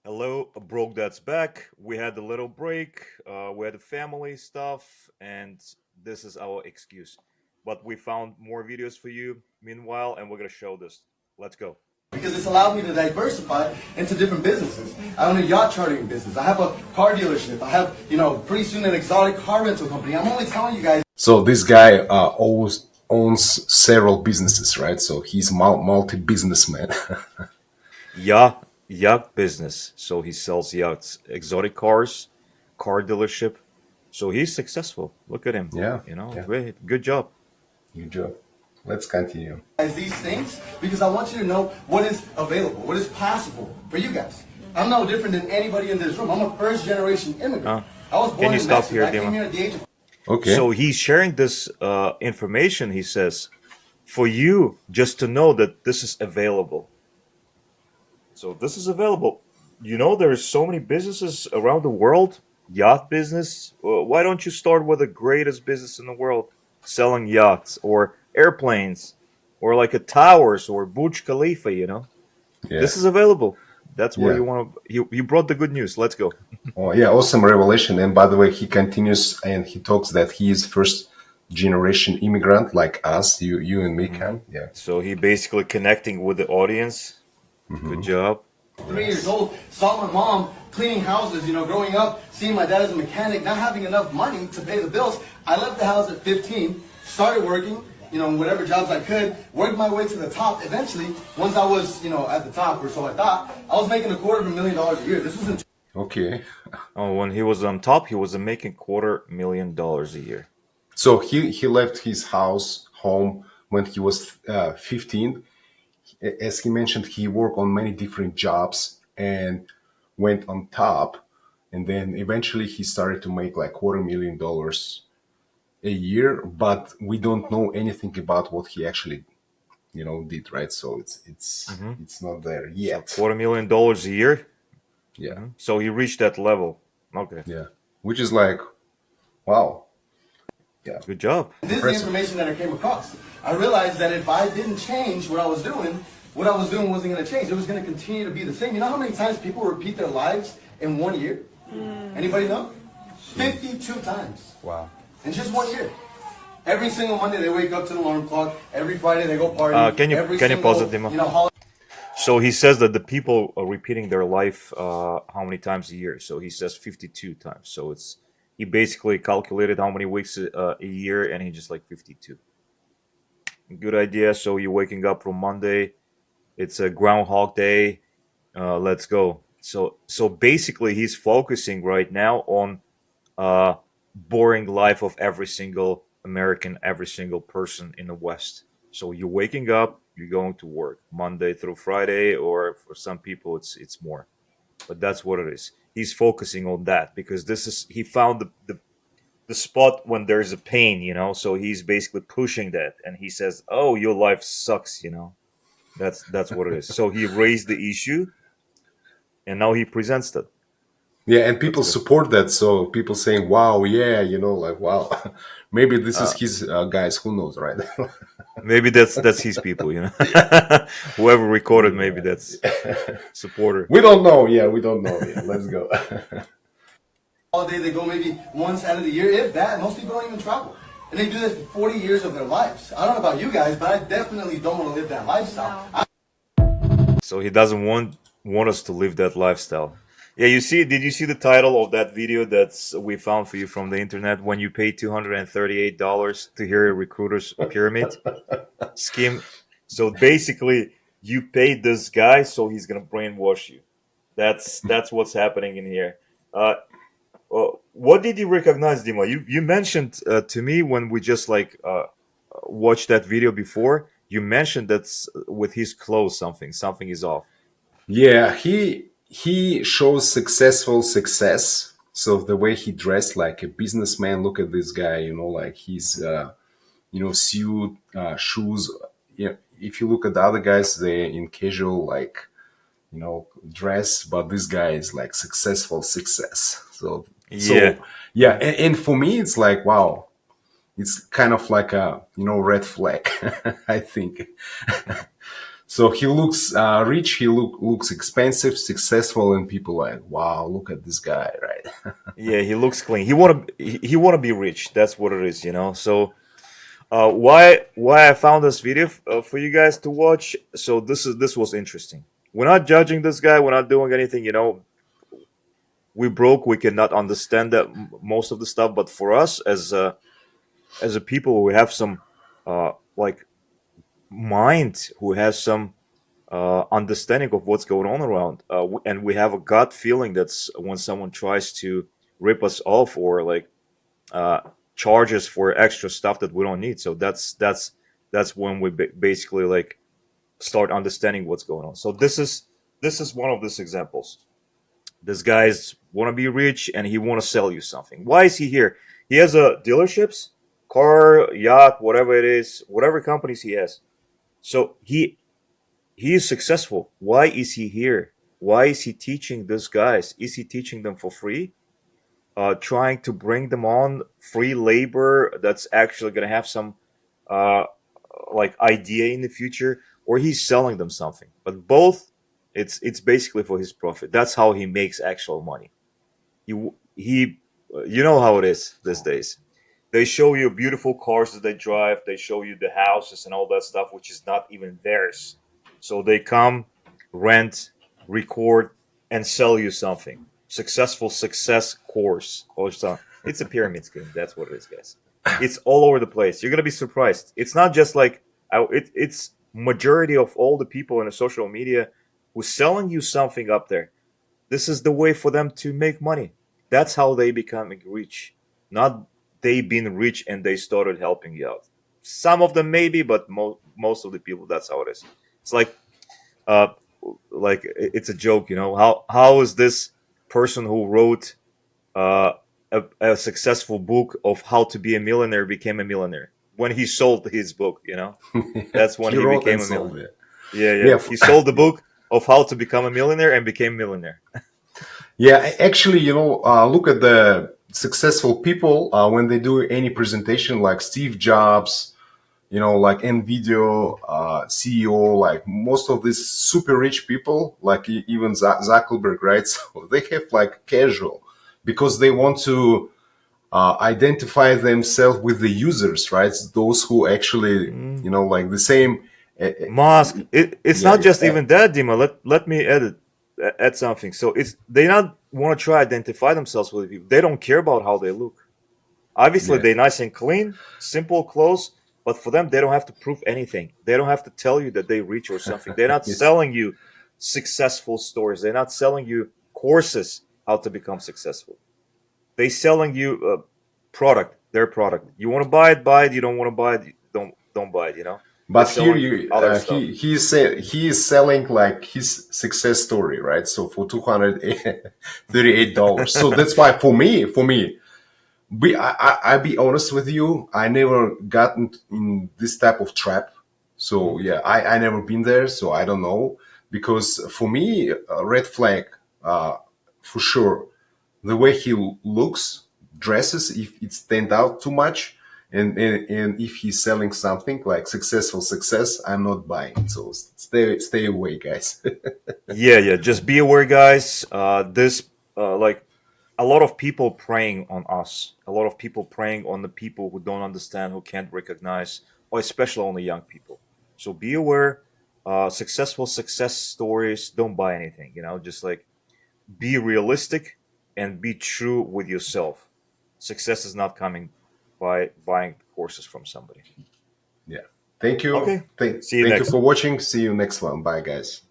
Hello, Broke That's back. We had a little break. We had the family stuff, and this is our excuse. But we found more videos for you meanwhile, and we're gonna show this. Let's go. Because it's allowed me to diversify into different businesses. I own a yacht chartering business. I have a car dealership. I have, pretty soon an exotic car rental company. I'm only telling you guys. So this guy owns several businesses, right? So he's multi-businessman. Yacht business. So he sells yachts, exotic cars, car dealership. So he's successful. Look at him. Yeah, yeah. Great, good job. Good job. Let's continue. These things because I want you to know what is available, what is possible for you guys. I'm no different than anybody in this room. I'm a first generation immigrant. I was Can born you in stop Mexico. here, I came Dima? here at the age of Okay. So he's sharing this information. He says, for you just to know that this is available. So this is available. There's so many businesses around the world. Yacht business. Why don't you start with the greatest business in the world, selling yachts or airplanes, or like a towers or Burj Khalifa? Yeah. This is available. That's where Yeah. you want to. You brought the good news. Let's go. Oh, yeah. Awesome revelation. And by the way, he continues and he talks that he is first generation immigrant like us, you and me, Mhm. Cam. Yeah. So he basically connecting with the audience. Good job. 3 years old, saw my mom cleaning houses, growing up, seeing my dad as a mechanic, not having enough money to pay the bills. I left the house at 15, started working, whatever jobs I could, worked my way to the top. Eventually, once I was, at the top, or so I thought, I was making $250,000 a year. This was in Okay. Oh, when he was on top, he was making $250,000 a year. So he left his home when he was 15. As he mentioned, he worked on many different jobs and went on top. And then eventually he started to make like $250,000 a year, but we don't know anything about what he actually, did, right? So hmm it's not there So yet. $250,000 a year. Yeah, So he reached that level. Okay, yeah. Which is like, wow. Yeah, good job. This is the impressive. information that I came across. I realized that if I didn't change what I was doing wasn't going to change. It was going to continue to be the same. You know how many times people repeat their lives in 1 year? Anybody know? 52 times. Wow. In just 1 year. Every single Monday they wake up to the alarm clock. Every Friday they go party. Can you pause it, Dima? Holiday. So he says that the people are repeating their life how many times a year? So he says 52 times. So he basically calculated how many weeks a year, and he just like 52. Good idea. So you're waking up from Monday. It's a Groundhog Day. Let's go. So basically, he's focusing right now on uh, boring life of every single American, every single person in the West. So you're waking up, you're going to work Monday through Friday, or for some people it's more, but that's what it is. He's focusing on that because he found the spot when there's a pain. So he's basically pushing that, and he says, "Oh, your life sucks." That's what it is. So he raised the issue, and now he presents that. Yeah, and That's people good. support that. So people saying, "Wow, yeah," like, "Wow, maybe this is Uh, his guys." Who knows, right? Maybe that's his people. Whoever recorded, maybe that's supporter. We don't know. Yeah, we don't know. Yeah, let's go. Holiday they go maybe once out of the year, if that. Most people don't even travel. And they do this for 40 years of their lives. I don't know about you guys, but I definitely don't want to live that lifestyle. No. So he doesn't want us to live that lifestyle. Yeah, you see, did you see the title of that video that's we found for you from the internet? When you pay $238 to hear a recruiter's pyramid scheme. So basically, you paid this guy, so he's gonna brainwash you. That's what's happening in here. Uh, what did you recognize, Dima? You mentioned to me when we just like watched that video before. You mentioned that's with his clothes something is off. Yeah, he shows successful success. So the way he dressed like a businessman. Look at this guy. Like he's suit, shoes. Yeah, if you look at the other guys, they're in casual like dress, but this guy is like successful success. So Yeah. so yeah, and for me, it's like wow, it's kind of like a red flag, I think. So he looks rich, looks expensive, successful, and people like, wow, look at this guy, right? Yeah, he looks clean. He wanna be rich. That's what it is, you know. So why I found this video for you guys to watch. So this was interesting. We're not judging this guy. We're not doing anything. You know, we broke. We cannot understand that most of the stuff. But for us as a people who have some like mind, who has some understanding of what's going on around, and we have a gut feeling that's when someone tries to rip us off or like uh, charges for extra stuff that we don't need. So that's when we basically like start understanding what's going on. So this is one of these examples. This guy's want to be rich and he want to sell you something. Why is he here? He has a dealerships, car, yacht, whatever it is, whatever companies he has. So he is successful. Why is he here? Why is he teaching these guys? Is he teaching them for free? Trying to bring them on free labor that's actually going to have some uh, like idea in the future, or he's selling them something. But both, it's basically for his profit. That's how he makes actual money. He you know how it is these days. They show you beautiful cars that they drive. They show you the houses and all that stuff, which is not even theirs. So they come, rent, record, and sell you something. Successful success course or something. It's a pyramid scheme. That's what it is, guys. It's all over the place. You're gonna be surprised. It's not just like it's majority of all the people in the social media who's selling you something up there. This is the way for them to make money. That's how they become rich. Not they being rich and they started helping you out. Some of them maybe, but most of the people, that's how it is. It's uh, like it's a joke, you know. How is this person who wrote uh, a successful book of how to be a millionaire became a millionaire when he sold his book? You know, that's when He he wrote became and a sold millionaire. it. Yeah, Yeah, yeah. He sold the book of how to become a millionaire and became a millionaire. yeah. Actually, look at the successful people when they do any presentation, like Steve Jobs, like Nvidia CEO, like most of these super rich people, like even Zuckerberg, right? So they have like casual because they want to identify themselves with the users, right? Those who actually, Mm. like the same. Musk. It's Yeah, not just yeah, even that, Dima. Let me add something. So it's they not want to try identify themselves with people. They don't care about how they look. Obviously, yeah, they're nice and clean, simple clothes, but for them, they don't have to prove anything. They don't have to tell you that they're rich or something. They're not yes. selling you successful stories. They're not selling you courses how to become successful. They're selling you a product, their product. You want to buy it, buy it. You don't want to buy it, don't buy it. You know, they're But here selling you you other stuff. he is selling like his success story, right? So for $238. So that's why for me, I be honest with you, I never gotten in this type of trap. Mhm. So yeah, I never been there, so I don't know. Because for me, a red flag, for sure. The way he looks, dresses, if it stand out too much, and if he's selling something like successful success, I'm not buying it. So stay away, guys. Yeah, yeah. Just be aware, guys. This like a lot of people preying on us. A lot of people preying on the people who don't understand, who can't recognize, or especially on the young people. So be aware. Successful success stories. Don't buy anything. You know, just like be realistic and be true with yourself. Success is not coming by buying courses from somebody. Yeah. Thank you. Okay. See you Thank you next. for watching. See you next one. Bye, guys.